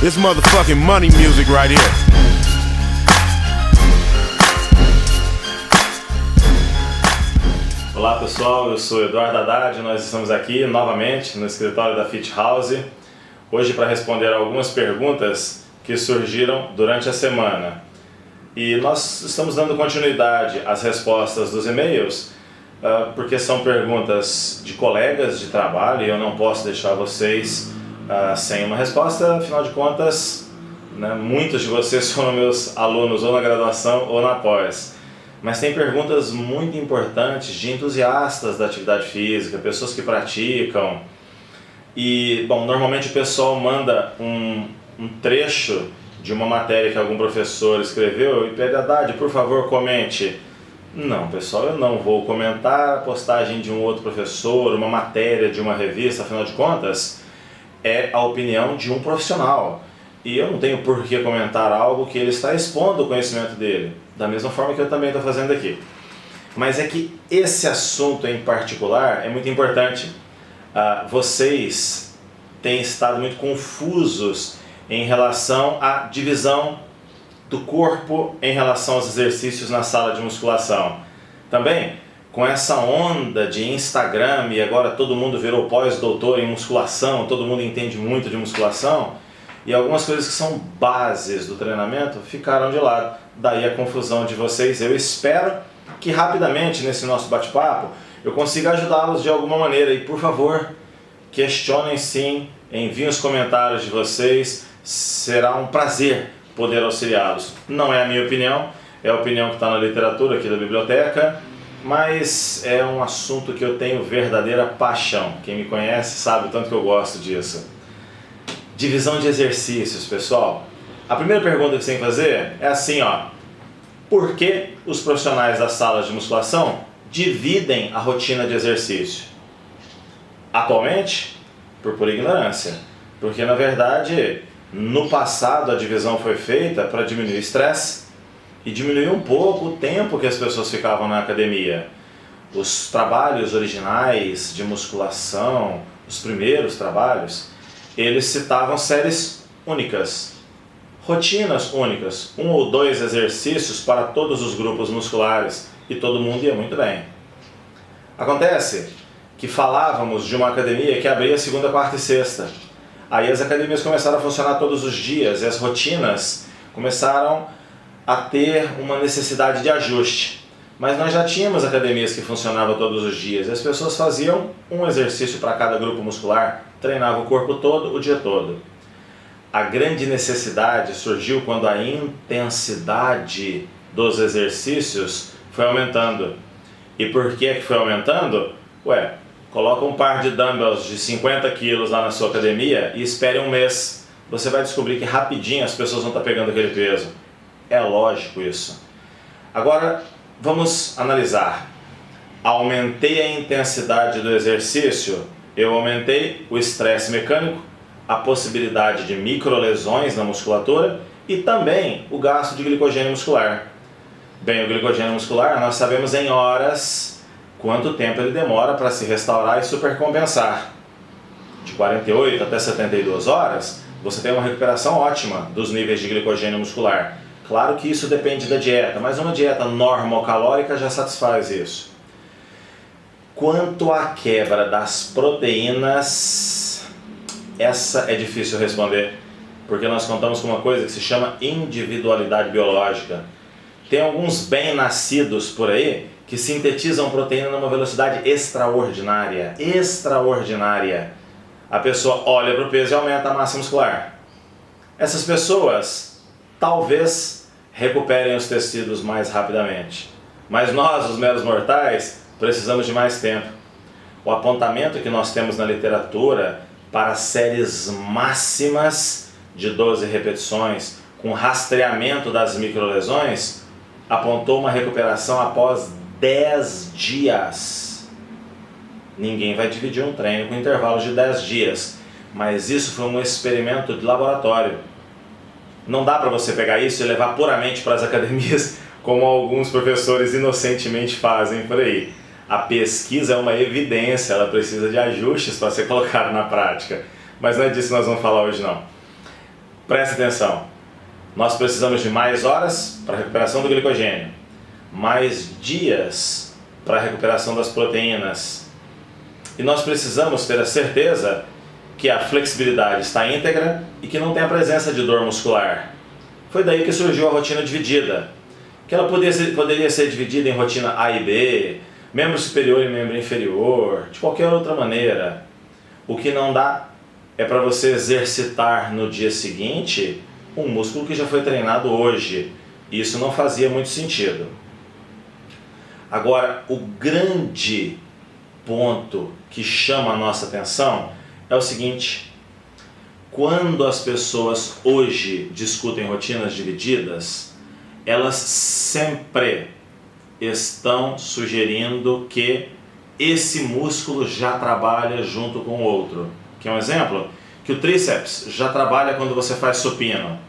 This motherfucking money music right here. Olá pessoal, eu sou Eduardo Haddad e nós estamos aqui novamente no escritório da Fit House, hoje para responder algumas perguntas que surgiram durante a semana. E nós estamos dando continuidade às respostas dos e-mails, porque são perguntas de colegas de trabalho e eu não posso deixar vocês sem uma resposta, afinal de contas, né, muitos de vocês foram meus alunos ou na graduação ou na pós. Mas tem perguntas muito importantes de entusiastas da atividade física, pessoas que praticam. E, bom, normalmente o pessoal manda um trecho de uma matéria que algum professor escreveu e pede: Haddad, por favor, comente. Não, pessoal, eu não vou comentar a postagem de um outro professor, uma matéria de uma revista, afinal de contas, é a opinião de um profissional. E eu não tenho por que comentar algo que ele está expondo o conhecimento dele, da mesma forma que eu também estou fazendo aqui. Mas é que esse assunto em particular é muito importante. Vocês têm estado muito confusos em relação à divisão do corpo em relação aos exercícios na sala de musculação. Também, com essa onda de Instagram e agora todo mundo virou pós-doutor em musculação, todo mundo entende muito de musculação, e algumas coisas que são bases do treinamento ficaram de lado. Daí a confusão de vocês. Eu espero que rapidamente nesse nosso bate-papo eu consiga ajudá-los de alguma maneira. E por favor, questionem sim, enviem os comentários de vocês, será um prazer poder auxiliá-los. Não é a minha opinião, é a opinião que está na literatura aqui da biblioteca, mas é um assunto que eu tenho verdadeira paixão. Quem me conhece sabe o tanto que eu gosto disso. Divisão de exercícios, pessoal. A primeira pergunta que você tem que fazer é assim, ó: por que os profissionais das salas de musculação dividem a rotina de exercício? Atualmente, por ignorância. Porque na verdade, no passado a divisão foi feita para diminuir o estresse e diminuir um pouco o tempo que as pessoas ficavam na academia. Os trabalhos originais de musculação, os primeiros trabalhos, eles citavam séries únicas, rotinas únicas, 1 ou 2 exercícios para todos os grupos musculares e todo mundo ia muito bem. Acontece que falávamos de uma academia que abria segunda, quarta e sexta. Aí as academias começaram a funcionar todos os dias e as rotinas começaram a ter uma necessidade de ajuste. Mas nós já tínhamos academias que funcionavam todos os dias e as pessoas faziam um exercício para cada grupo muscular, treinavam o corpo todo, o dia todo. A grande necessidade surgiu quando a intensidade dos exercícios foi aumentando. E por que foi aumentando? Coloca um par de dumbbells de 50 quilos lá na sua academia e espere um mês. Você vai descobrir que rapidinho as pessoas vão estar pegando aquele peso. É lógico isso. Agora, vamos analisar. Aumentei a intensidade do exercício, eu aumentei o estresse mecânico, a possibilidade de microlesões na musculatura e também o gasto de glicogênio muscular. Bem, o glicogênio muscular nós sabemos em horas quanto tempo ele demora para se restaurar e supercompensar. De 48 até 72 horas, você tem uma recuperação ótima dos níveis de glicogênio muscular. Claro que isso depende da dieta, mas uma dieta normocalórica já satisfaz isso. Quanto à quebra das proteínas, essa é difícil responder, porque nós contamos com uma coisa que se chama individualidade biológica. Tem alguns bem-nascidos por aí que sintetizam proteína numa velocidade extraordinária. Extraordinária. A pessoa olha para o peso e aumenta a massa muscular. Essas pessoas talvez recuperem os tecidos mais rapidamente. Mas nós, os meros mortais, precisamos de mais tempo. O apontamento que nós temos na literatura para séries máximas de 12 repetições, com rastreamento das microlesões, apontou uma recuperação após 10 dias. Ninguém vai dividir um treino com intervalos de 10 dias, mas isso foi um experimento de laboratório. Não dá para você pegar isso e levar puramente para as academias, como alguns professores inocentemente fazem por aí. A pesquisa é uma evidência, ela precisa de ajustes para ser colocada na prática. Mas não é disso que nós vamos falar hoje não. Presta atenção. Nós precisamos de mais horas para a recuperação do glicogênio, mais dias para a recuperação das proteínas. E nós precisamos ter a certeza que a flexibilidade está íntegra e que não tem a presença de dor muscular. Foi daí que surgiu a rotina dividida, que ela poderia ser dividida em rotina A e B, membro superior e membro inferior, de qualquer outra maneira. O que não dá é para você exercitar no dia seguinte um músculo que já foi treinado hoje. Isso não fazia muito sentido. Agora, o grande ponto que chama a nossa atenção é o seguinte: quando as pessoas hoje discutem rotinas divididas, elas sempre estão sugerindo que esse músculo já trabalha junto com o outro. Quer um exemplo? Que o tríceps já trabalha quando você faz supino.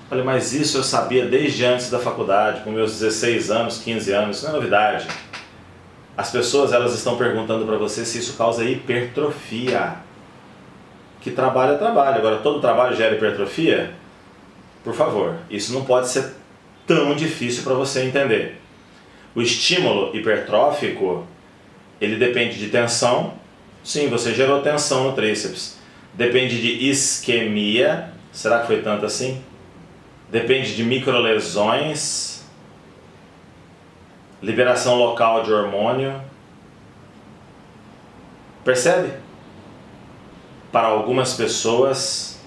Olha, mas isso eu sabia desde antes da faculdade, com meus 16 anos, 15 anos, isso não é novidade. As pessoas, elas estão perguntando para você se isso causa hipertrofia. Que trabalho é trabalho, agora todo trabalho gera hipertrofia? Por favor, isso não pode ser tão difícil para você entender. O estímulo hipertrófico, ele depende de tensão. Sim, você gerou tensão no tríceps. Depende de isquemia. Será que foi tanto assim? Depende de microlesões, liberação local de hormônio. Percebe? Para algumas pessoas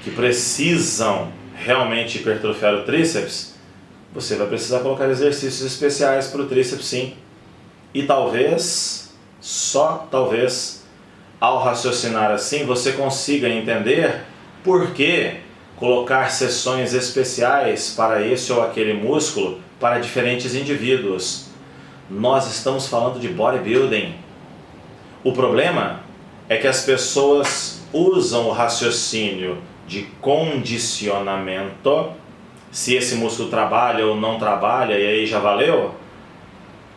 que precisam realmente hipertrofiar o tríceps, você vai precisar colocar exercícios especiais para o tríceps, sim. E talvez, só talvez, ao raciocinar assim, você consiga entender por que colocar sessões especiais para esse ou aquele músculo para diferentes indivíduos. Nós estamos falando de bodybuilding. O problema é que as pessoas usam o raciocínio de condicionamento, se esse músculo trabalha ou não trabalha, e aí já valeu,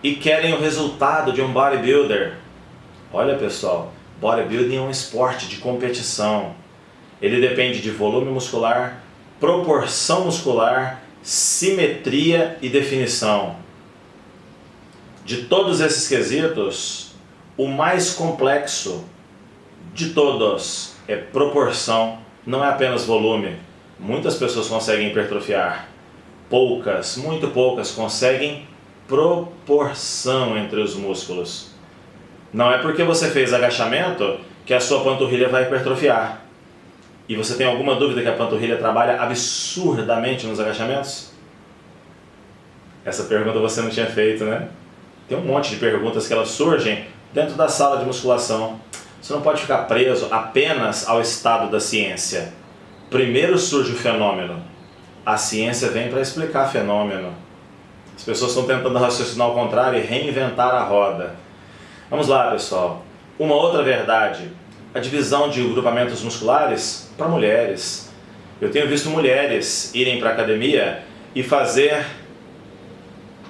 e querem o resultado de um bodybuilder. Olha, pessoal, bodybuilding é um esporte de competição. Ele depende de volume muscular, proporção muscular, simetria e definição. De todos esses quesitos, o mais complexo de todos é proporção, não é apenas volume. Muitas pessoas conseguem hipertrofiar, poucas, muito poucas, conseguem proporção entre os músculos. Não é porque você fez agachamento que a sua panturrilha vai hipertrofiar. E você tem alguma dúvida que a panturrilha trabalha absurdamente nos agachamentos? Essa pergunta você não tinha feito, né? Tem um monte de perguntas que elas surgem dentro da sala de musculação. Você não pode ficar preso apenas ao estado da ciência. Primeiro surge o fenômeno. A ciência vem para explicar fenômeno. As pessoas estão tentando raciocinar ao contrário e reinventar a roda. Vamos lá, pessoal. Uma outra verdade. A divisão de grupamentos musculares para mulheres. Eu tenho visto mulheres irem para a academia e fazer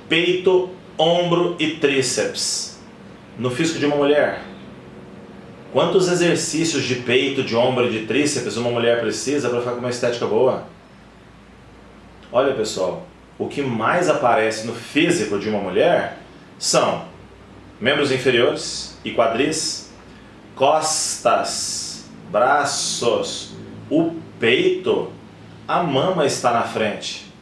peito, ombro e tríceps no físico de uma mulher. Quantos exercícios de peito, de ombro e de tríceps uma mulher precisa para ficar com uma estética boa? Olha, pessoal, o que mais aparece no físico de uma mulher são membros inferiores e quadris, costas, braços, o peito, a mama está na frente.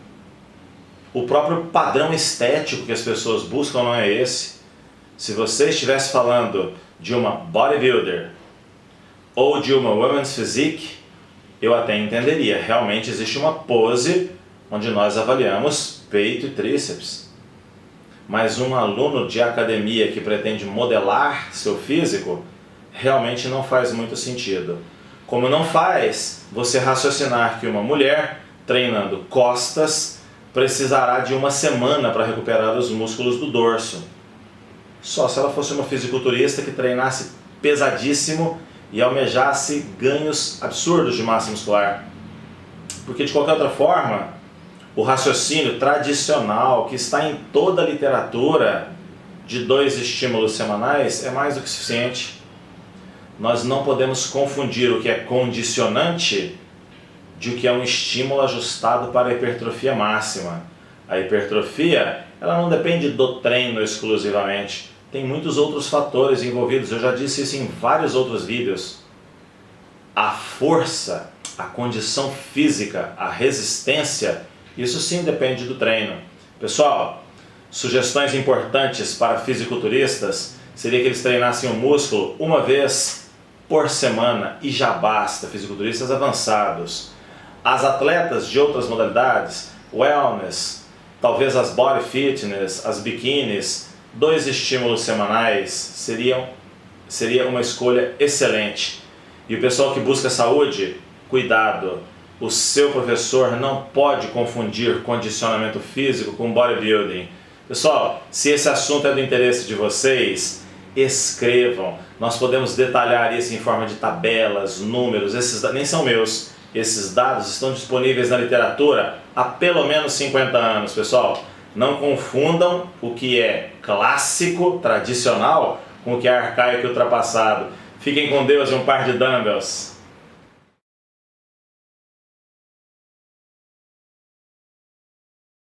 O próprio padrão estético que as pessoas buscam não é esse. Se você estivesse falando de uma bodybuilder ou de uma women's physique, eu até entenderia. Realmente existe uma pose onde nós avaliamos peito e tríceps. Mas um aluno de academia que pretende modelar seu físico, realmente não faz muito sentido. Como não faz você raciocinar que uma mulher treinando costas precisará de uma semana para recuperar os músculos do dorso. Só se ela fosse uma fisiculturista que treinasse pesadíssimo e almejasse ganhos absurdos de massa muscular. Porque de qualquer outra forma, o raciocínio tradicional que está em toda a literatura de 2 estímulos semanais é mais do que suficiente. Nós não podemos confundir o que é condicionante de o que é um estímulo ajustado para a hipertrofia máxima. A hipertrofia, ela não depende do treino exclusivamente, tem muitos outros fatores envolvidos, eu já disse isso em vários outros vídeos. A força, a condição física, a resistência, isso sim depende do treino. Pessoal, sugestões importantes para fisiculturistas seria que eles treinassem o músculo uma vez por semana e já basta, fisiculturistas avançados. As atletas de outras modalidades, wellness, talvez as body fitness, as biquínis, 2 estímulos semanais seria uma escolha excelente. E o pessoal que busca saúde, cuidado, o seu professor não pode confundir condicionamento físico com bodybuilding. Pessoal, se esse assunto é do interesse de vocês, escrevam. Nós podemos detalhar isso em forma de tabelas, números, esses nem são meus. Esses dados estão disponíveis na literatura há pelo menos 50 anos, pessoal. Não confundam o que é clássico, tradicional, com o que é arcaico e ultrapassado. Fiquem com Deus e um par de dumbbells.